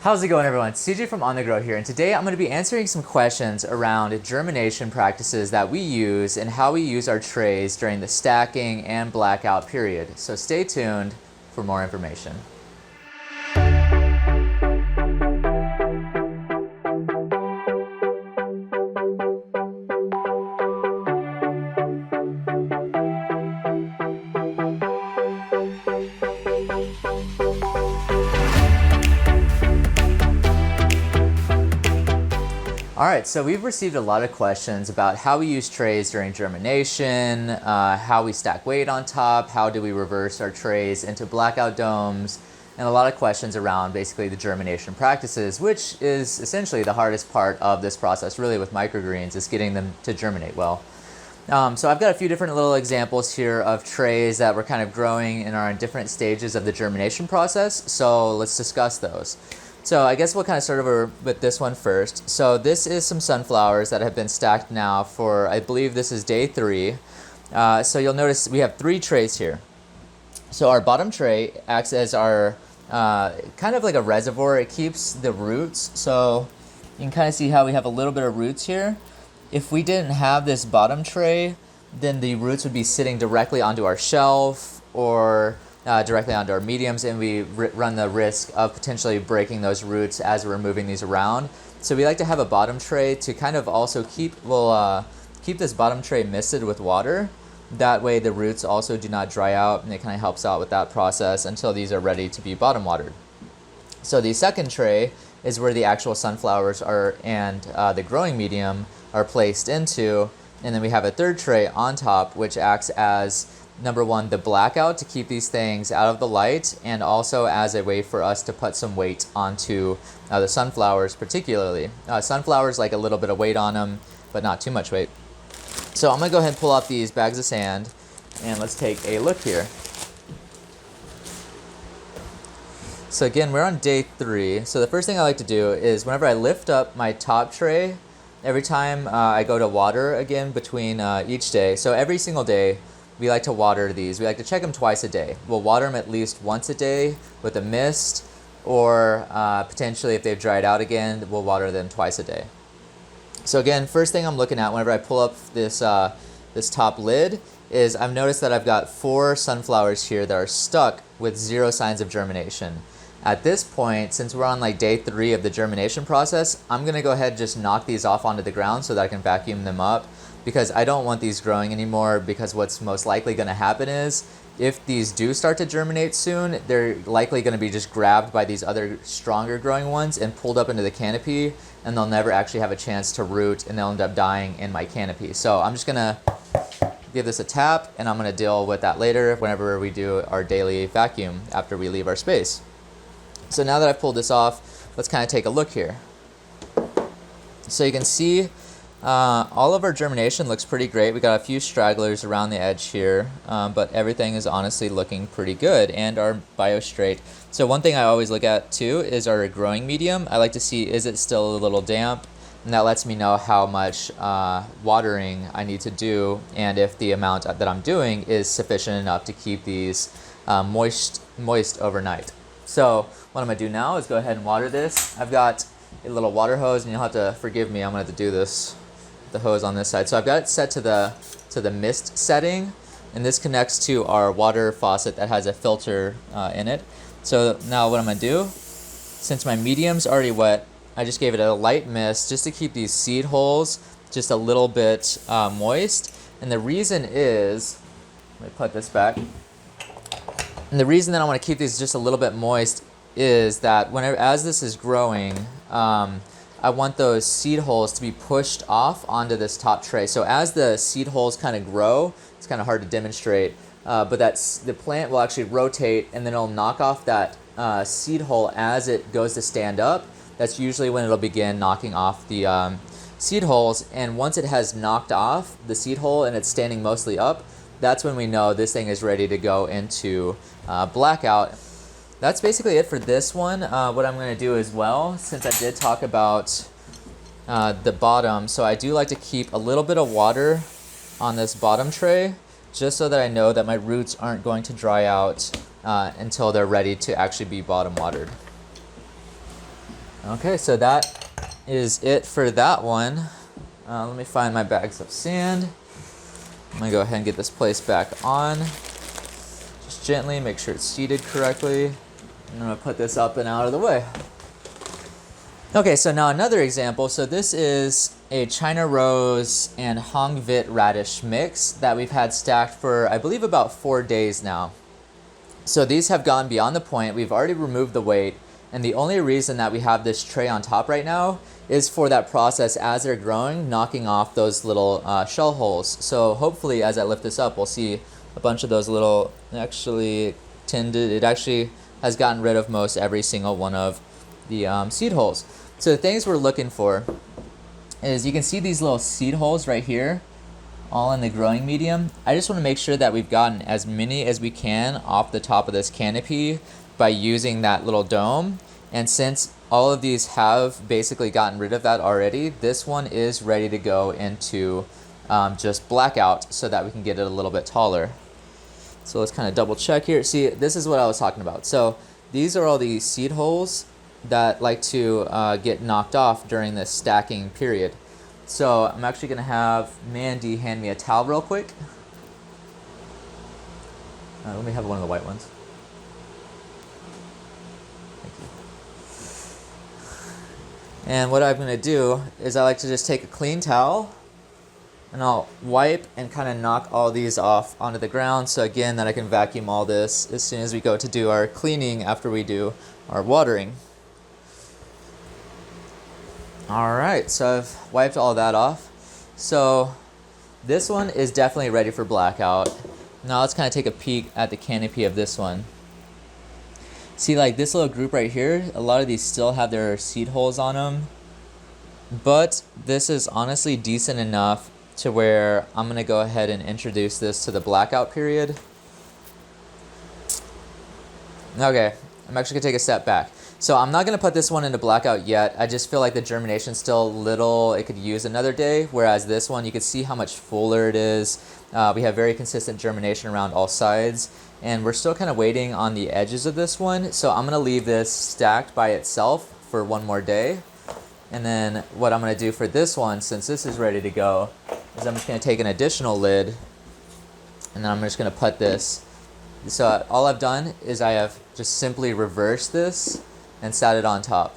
How's it going, everyone? It's CJ from On The Grow here, and today I'm going to be answering some questions around germination practices that we use and how we use our trays during the stacking and blackout period. So stay tuned for more information. All right, so we've received a lot of questions about how we use trays during germination, how we stack weight on top, how do we reverse our trays into blackout domes, and a lot of questions around basically the germination practices, which is essentially the hardest part of this process really with microgreens, is getting them to germinate well. So I've got a few different little examples here of trays that we're kind of growing and are in different stages of the germination process, so let's discuss those. So I guess we'll kind of start over with this one first. So this is some sunflowers that have been stacked now for, I believe this is day 3. So you'll notice we have 3 trays here. So our bottom tray acts as our kind of like a reservoir. It keeps the roots. So you can kind of see how we have a little bit of roots here. If we didn't have this bottom tray, then the roots would be sitting directly onto our shelf or directly onto our mediums, and we run the risk of potentially breaking those roots as we're moving these around. So we like to have a bottom tray to kind of also keep this bottom tray misted with water. That way the roots also do not dry out, and it kind of helps out with that process until these are ready to be bottom watered. So the second tray is where the actual sunflowers are and the growing medium are placed into, and then we have a third tray on top which acts as number 1, the blackout, to keep these things out of the light, and also as a way for us to put some weight onto the sunflowers particularly. Sunflowers like a little bit of weight on them, but not too much weight. So I'm going to go ahead and pull out these bags of sand, and let's take a look here. So again, we're on day 3. So the first thing I like to do is whenever I lift up my top tray, every time I go to water again between each day, so every single day, we like to water these. We like to check them twice a day. We'll water them at least once a day with a mist, or potentially if they've dried out again, we'll water them twice a day. So again, first thing I'm looking at whenever I pull up this top lid is I've noticed that I've got 4 sunflowers here that are stuck with 0 signs of germination. At this point, since we're on like day 3 of the germination process, I'm gonna go ahead and just knock these off onto the ground so that I can vacuum them up, because I don't want these growing anymore, because what's most likely going to happen is if these do start to germinate soon, they're likely going to be just grabbed by these other stronger growing ones and pulled up into the canopy, and they'll never actually have a chance to root, and they'll end up dying in my canopy. So I'm just going to give this a tap, and I'm going to deal with that later whenever we do our daily vacuum after we leave our space. So now that I've pulled this off, let's kind of take a look here. So you can see all of our germination looks pretty great. We got a few stragglers around the edge here, but everything is honestly looking pretty good, and our biostrate. So one thing I always look at too is our growing medium. I like to see, is it still a little damp, and that lets me know how much watering I need to do, and if the amount that I'm doing is sufficient enough to keep these moist overnight. So what I'm gonna do now is go ahead and water this. I've got a little water hose, and you'll have to forgive me, I'm gonna have to do this, the hose on this side. So I've got it set to the mist setting, and this connects to our water faucet that has a filter in it. So now what I'm gonna do, since my medium's already wet, I just gave it a light mist just to keep these seed holes just a little bit moist. And the reason is, let me put this back. And the reason that I want to keep these just a little bit moist is that as this is growing, I want those seed holes to be pushed off onto this top tray. So as the seed holes kind of grow, it's kind of hard to demonstrate, but the plant will actually rotate, and then it'll knock off that seed hole as it goes to stand up. That's usually when it'll begin knocking off the seed holes, and once it has knocked off the seed hole and it's standing mostly up, that's when we know this thing is ready to go into blackout. That's basically it for this one. What I'm going to do as well, since I did talk about the bottom, so I do like to keep a little bit of water on this bottom tray, just so that I know that my roots aren't going to dry out until they're ready to actually be bottom watered. Okay, so that is it for that one. Let me find my bags of sand. I'm gonna go ahead and get this placed back on. Just gently make sure it's seated correctly. And I'm gonna put this up and out of the way. Okay, so now another example. So this is a China Rose and Hong Vit radish mix that we've had stacked for, I believe, about 4 days now. So these have gone beyond the point. We've already removed the weight. And the only reason that we have this tray on top right now is for that process as they're growing, knocking off those little shell holes. So hopefully as I lift this up, we'll see a bunch of those little, it actually has gotten rid of most every single one of the seed holes. So the things we're looking for is you can see these little seed holes right here, all in the growing medium. I just want to make sure that we've gotten as many as we can off the top of this canopy by using that little dome. And since all of these have basically gotten rid of that already, this one is ready to go into just Blackout so that we can get it a little bit taller. So let's kind of double check here. See, this is what I was talking about. So these are all the seed holes that like to get knocked off during this stacking period. So I'm actually gonna have Mandy hand me a towel real quick. Let me have one of the white ones. And what I'm going to do is I like to just take a clean towel and I'll wipe and kind of knock all these off onto the ground. So again, then I can vacuum all this as soon as we go to do our cleaning after we do our watering. All right, so I've wiped all that off. So this one is definitely ready for Blackout. Now let's kind of take a peek at the canopy of this one. See, like this little group right here, a lot of these still have their seed holes on them. But this is honestly decent enough to where I'm going to go ahead and introduce this to the Blackout period. Okay, I'm actually going to take a step back. So I'm not going to put this one into Blackout yet. I just feel like the germination's still little. It could use another day. Whereas this one, you can see how much fuller it is. We have very consistent germination around all sides. And we're still kind of waiting on the edges of this one. So I'm going to leave this stacked by itself for one more day. And then what I'm going to do for this one, since this is ready to go, is I'm just going to take an additional lid. And then I'm just going to put this. So all I've done is I have just simply reversed this and sat it on top.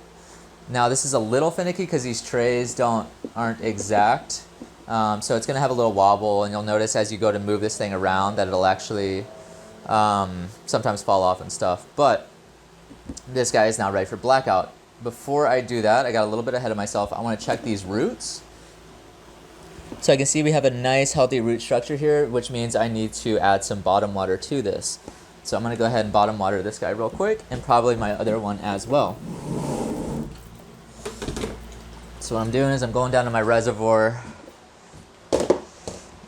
Now this is a little finicky because these trays aren't exact. So it's going to have a little wobble, and you'll notice as you go to move this thing around that it'll actually sometimes fall off and stuff. But this guy is now ready for Blackout. Before I do that, I got a little bit ahead of myself. I want to check these roots. So I can see we have a nice healthy root structure here, which means I need to add some bottom water to this. So I'm going to go ahead and bottom water this guy real quick, and probably my other one as well. So what I'm doing is I'm going down to my reservoir,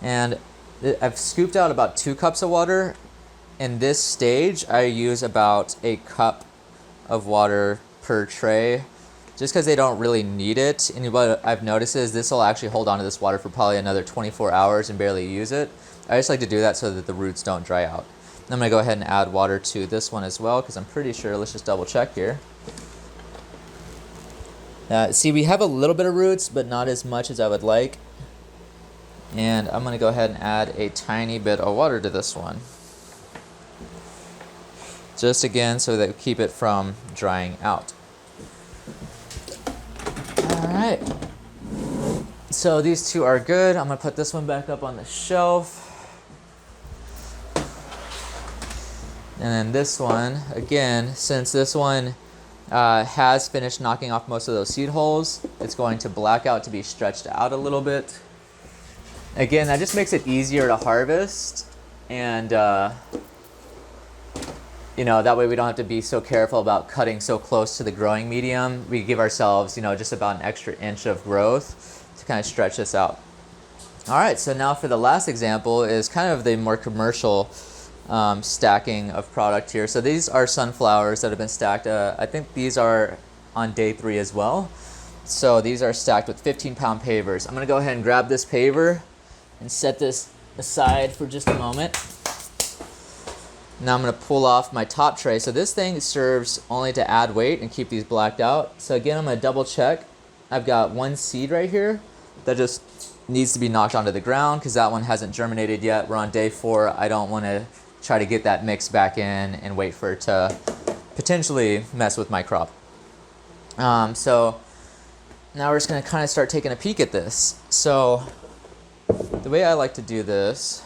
and I've scooped out about 2 cups of water. In this stage, I use about a cup of water per tray, just because they don't really need it. And what I've noticed is this will actually hold on to this water for probably another 24 hours and barely use it. I just like to do that so that the roots don't dry out. I'm going to go ahead and add water to this one as well, because I'm pretty sure, let's just double check here. See, we have a little bit of roots, but not as much as I would like. And I'm going to go ahead and add a tiny bit of water to this one. Just again, so that we keep it from drying out. All right. So these 2 are good. I'm going to put this one back up on the shelf. And then this one, again, since this one has finished knocking off most of those seed holes, it's going to Blackout to be stretched out a little bit. Again, that just makes it easier to harvest, and you know, that way we don't have to be so careful about cutting so close to the growing medium. We give ourselves, you know, just about an extra inch of growth to kind of stretch this out. All right, so now for the last example is kind of the more commercial stacking of product here. So these are sunflowers that have been stacked. I think these are on day 3 as well. So these are stacked with 15-pound pavers. I'm gonna go ahead and grab this paver and set this aside for just a moment. Now I'm going to pull off my top tray. So this thing serves only to add weight and keep these blacked out. So again, I'm going to double check. I've got one seed right here that just needs to be knocked onto the ground because that one hasn't germinated yet. We're on day 4. I don't want to try to get that mix back in and wait for it to potentially mess with my crop. So now we're just going to kind of start taking a peek at this. So the way I like to do this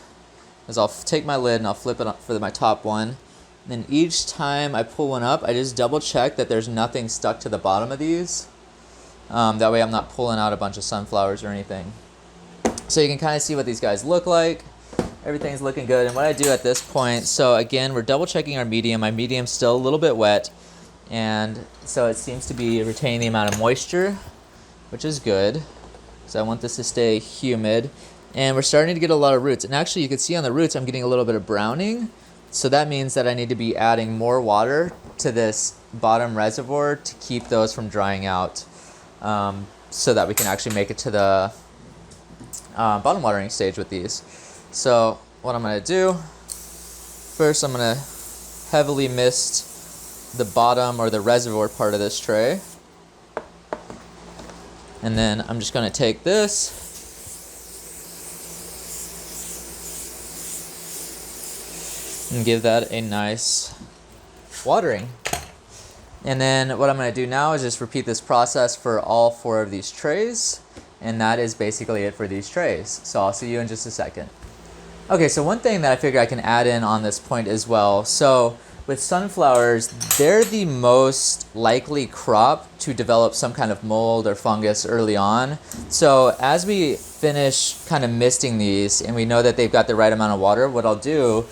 is I'll take my lid and I'll flip it up for my top one. And then each time I pull one up, I just double check that there's nothing stuck to the bottom of these. That way I'm not pulling out a bunch of sunflowers or anything. So you can kind of see what these guys look like. Everything's looking good. And what I do at this point, so again, we're double checking our medium. My medium's still a little bit wet. And so it seems to be retaining the amount of moisture, which is good. So I want this to stay humid. And we're starting to get a lot of roots. And actually you can see on the roots I'm getting a little bit of browning. So that means that I need to be adding more water to this bottom reservoir to keep those from drying out, so that we can actually make it to the bottom watering stage with these. So what I'm going to do, first I'm going to heavily mist the bottom or the reservoir part of this tray. And then I'm just going to take this and give that a nice watering. And then what I'm going to do now is just repeat this process for all 4 of these trays. And that is basically it for these trays. So I'll see you in just a second. Okay, so one thing that I figure I can add in on this point as well. So with sunflowers, they're the most likely crop to develop some kind of mold or fungus early on. So as we finish kind of misting these and we know that they've got the right amount of water, what I'll do,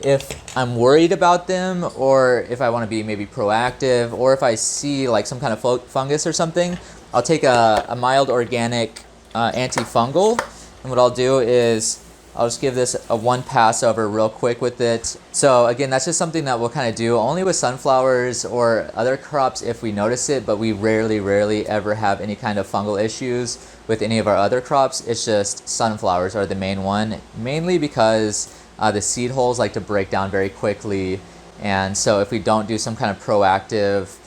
if I'm worried about them, or if I want to be maybe proactive, or if I see like some kind of fungus or something, I'll take a mild organic antifungal, and what I'll do is I'll just give this a 1 pass over real quick with it. So again, that's just something that we'll kind of do only with sunflowers or other crops if we notice it, but we rarely ever have any kind of fungal issues with any of our other crops. It's just sunflowers are the main one, mainly because the seed holes like to break down very quickly. And so if we don't do some kind of proactive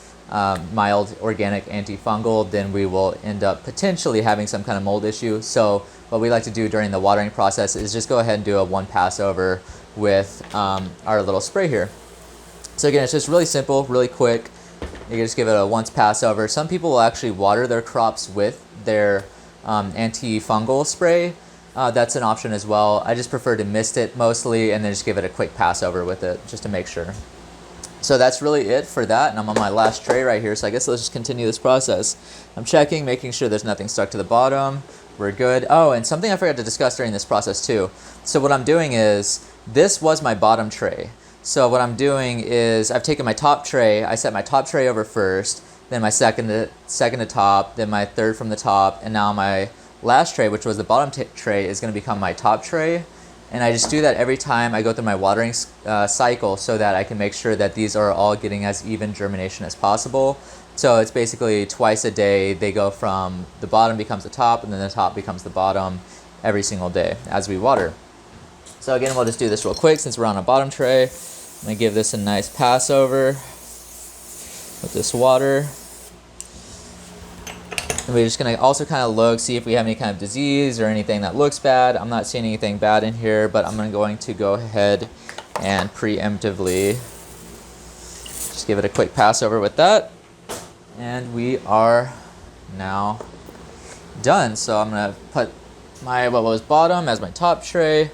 mild organic antifungal, then we will end up potentially having some kind of mold issue. So what we like to do during the watering process is just go ahead and do a 1 pass over with our little spray here. So again, it's just really simple, really quick. You can just give it a once pass over. Some people will actually water their crops with their antifungal spray. That's an option as well. I just prefer to mist it mostly and then just give it a quick pass over with it just to make sure. So that's really it for that, and I'm on my last tray right here, so I guess let's just continue this process. I'm checking, making sure there's nothing stuck to the bottom. We're good. Oh, and something I forgot to discuss during this process too. So what I'm doing is, this was my bottom tray. So what I'm doing is, I've taken my top tray, I set my top tray over first, then my second to top, then my third from the top, and now my last tray, which was the bottom tray, is going to become my top tray. And I just do that every time I go through my watering cycle so that I can make sure that these are all getting as even germination as possible. So it's basically twice a day they go from the bottom becomes the top and then the top becomes the bottom every single day as we water. So again, we'll just do this real quick since we're on a bottom tray. I'm going to give this a nice pass over with this water. And we're just going to also kind of look, see if we have any kind of disease or anything that looks bad. I'm not seeing anything bad in here, but I'm going to go ahead and preemptively just give it a quick pass over with that. And we are now done. So I'm going to put my what was bottom as my top tray. And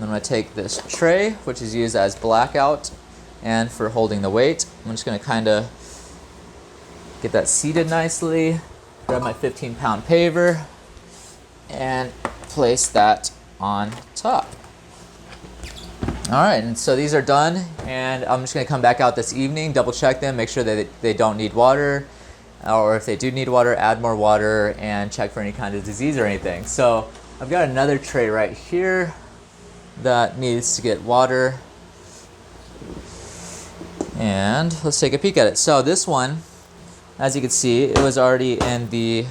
I'm going to take this tray, which is used as Blackout and for holding the weight. I'm just going to kind of get that seated nicely. Grab my 15-pound paver and place that on top. All right, and so these are done, and I'm just going to come back out this evening, double check them, make sure that they don't need water, or if they do need water, add more water, and check for any kind of disease or anything. So I've got another tray right here that needs to get water, and let's take a peek at it. So this one, as you can see, it was already in the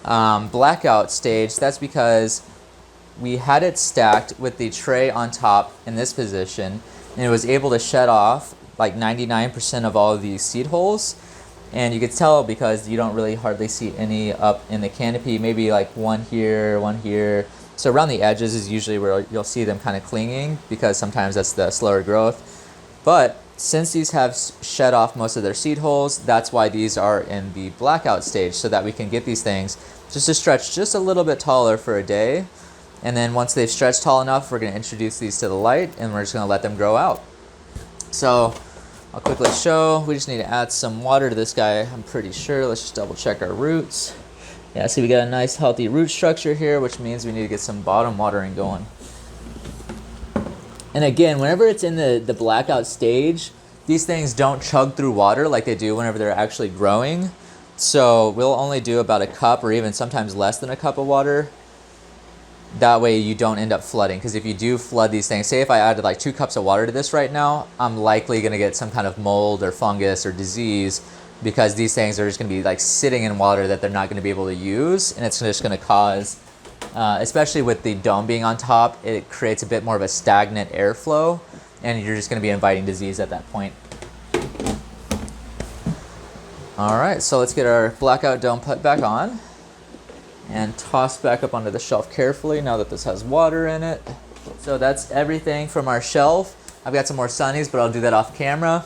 blackout stage. That's because we had it stacked with the tray on top in this position. and it was able to shed off like 99% of all of these seed holes. And you could tell because you don't really hardly see any up in the canopy, maybe like one here, one here. So around the edges is usually where you'll see them kind of clinging, because sometimes that's the slower growth. But since these have shed off most of their seed holes, that's why these are in the blackout stage, so that we can get these things just to stretch just a little bit taller for a day. And then once they've stretched tall enough, we're going to introduce these to the light, and we're just going to let them grow out. So I'll quickly show. We just need to add some water to this guy, I'm pretty sure. Let's just double check our roots. Yeah, see, we got a nice healthy root structure here, which means we need to get some bottom watering going. And again, whenever it's in the blackout stage, these things don't chug through water like they do whenever they're actually growing. So we'll only do about a cup, or even sometimes less than a cup of water. That way you don't end up flooding, because if you do flood these things, say if I added like 2 cups of water to this right now, I'm likely going to get some kind of mold or fungus or disease, because these things are just going to be like sitting in water that they're not going to be able to use, and it's just going to cause, especially with the dome being on top, it creates a bit more of a stagnant airflow, and you're just going to be inviting disease at that point. All right, so let's get our blackout dome put back on and toss back up onto the shelf carefully now that this has water in it. So that's everything from our shelf. I've got some more sunnies, but I'll do that off camera.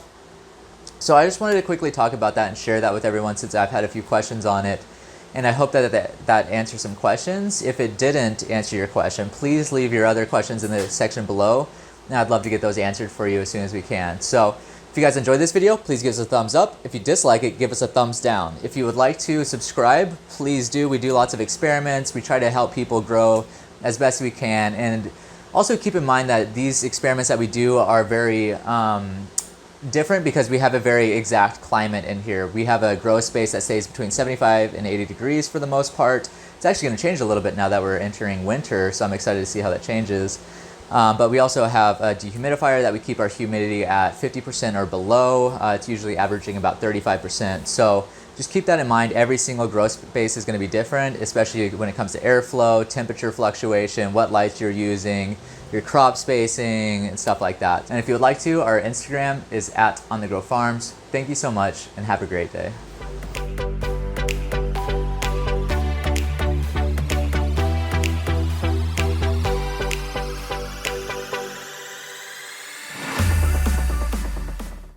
So I just wanted to quickly talk about that and share that with everyone, since I've had a few questions on it. And I hope that answers some questions. If it didn't answer your question, please leave your other questions in the section below, and I'd love to get those answered for you as soon as we can. So if you guys enjoyed this video, please give us a thumbs up. If you dislike it, give us a thumbs down. If you would like to subscribe, please do. We do lots of experiments. We try to help people grow as best we can. And also keep in mind that these experiments that we do are very different, because we have a very exact climate in here. We have a grow space that stays between 75 and 80 degrees for the most part. It's actually going to change a little bit now that we're entering winter, so I'm excited to see how that changes. But we also have a dehumidifier that we keep our humidity at 50% or below. It's usually averaging about 35%. So just keep that in mind. Every single grow space is going to be different, especially when it comes to airflow, temperature fluctuation, what lights you're using, your crop spacing, and stuff like that. And if you would like to, our Instagram is @OnTheGrowFarms. Thank you so much, and have a great day.